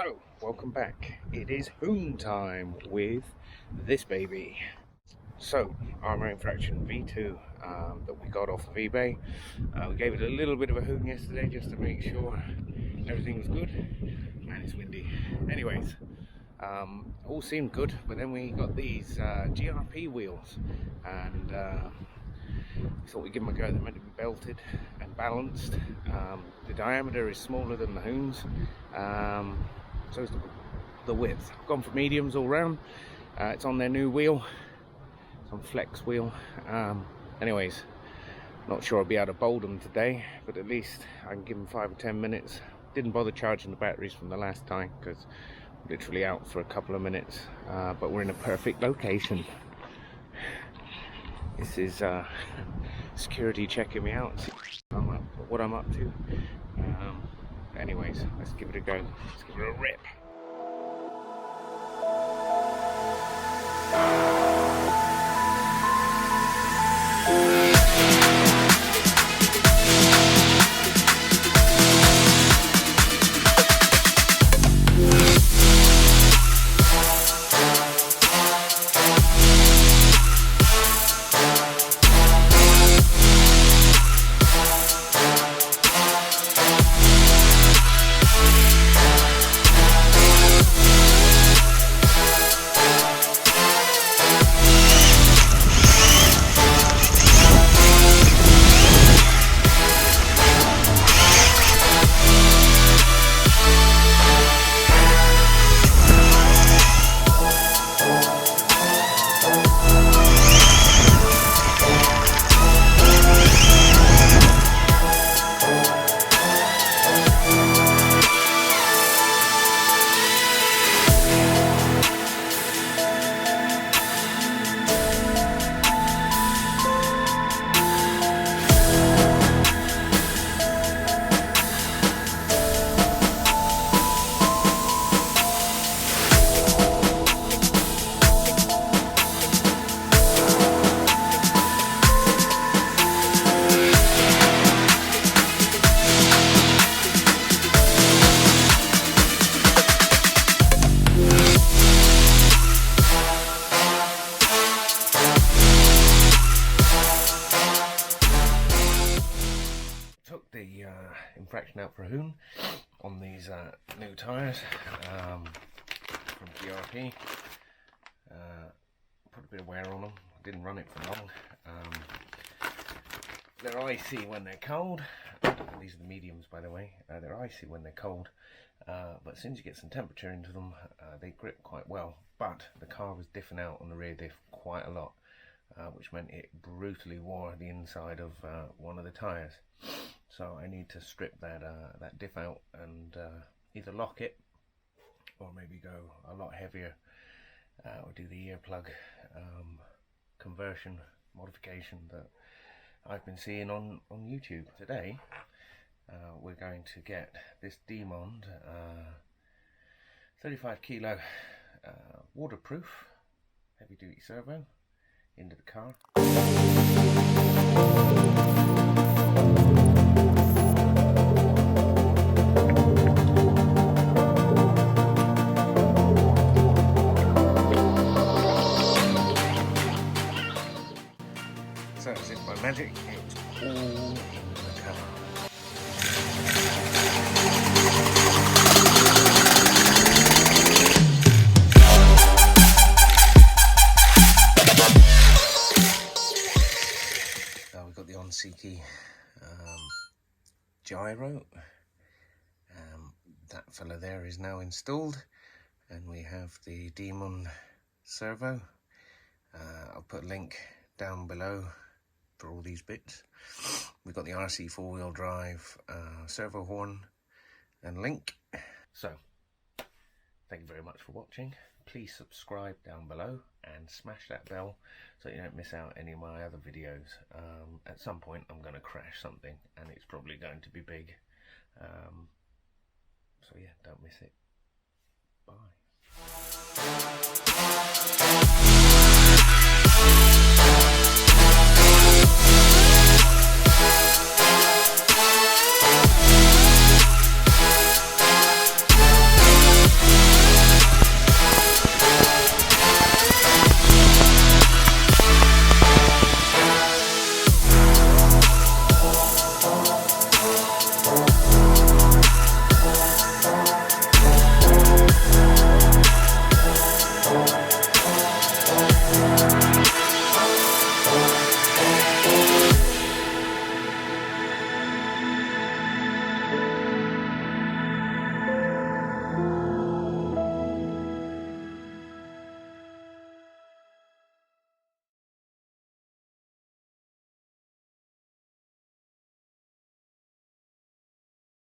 So, welcome back. It is Hoon time with this baby. So, Arrma Infractiom V2 that we got off of eBay. We gave it a little bit of a hoon yesterday just to make sure everything was good. Man, it's windy. Anyways, all seemed good, but then we got these GRP wheels, and we thought we'd give them a go. They're meant to be belted and balanced. The diameter is smaller than the Hoons, so is the width. I've gone for mediums all round. It's on their new wheel. It's on flex wheel. Anyways, not sure I'll be able to bolt them today, but at least I can give them 5 or 10 minutes. Didn't bother charging the batteries from the last time because literally out for a couple of minutes, but we're in a perfect location. This is security checking me out, what I'm up to. Anyways, let's give it a go. Let's give it a rip. Infraction out for a hoon on these new tyres from GRP. Put a bit of wear on them. I didn't run it for long. They're icy when they're cold. These are the mediums, by the way. They're icy when they're cold, but as soon as you get some temperature into them, they grip quite well. But the car was diffing out on the rear diff quite a lot, which meant it brutally wore the inside of one of the tyres. So I need to strip that diff out and either lock it or maybe go a lot heavier, or do the earplug conversion modification that I've been seeing on YouTube. Today we're going to get this Dmond 35 kilo waterproof heavy duty servo into the car. So as if by magic, it's all in the car. So we've got the Onsiki Gyro. That fella there is now installed, and we have the Dmond Servo. I'll put a link down below for all these bits. We've got the RC 4-wheel drive servo horn and link. So thank you very much for watching. Please subscribe down below and smash that bell so you don't miss out any of my other videos. At some point I'm going to crash something, and it's probably going to be big, so yeah, don't miss it. Bye.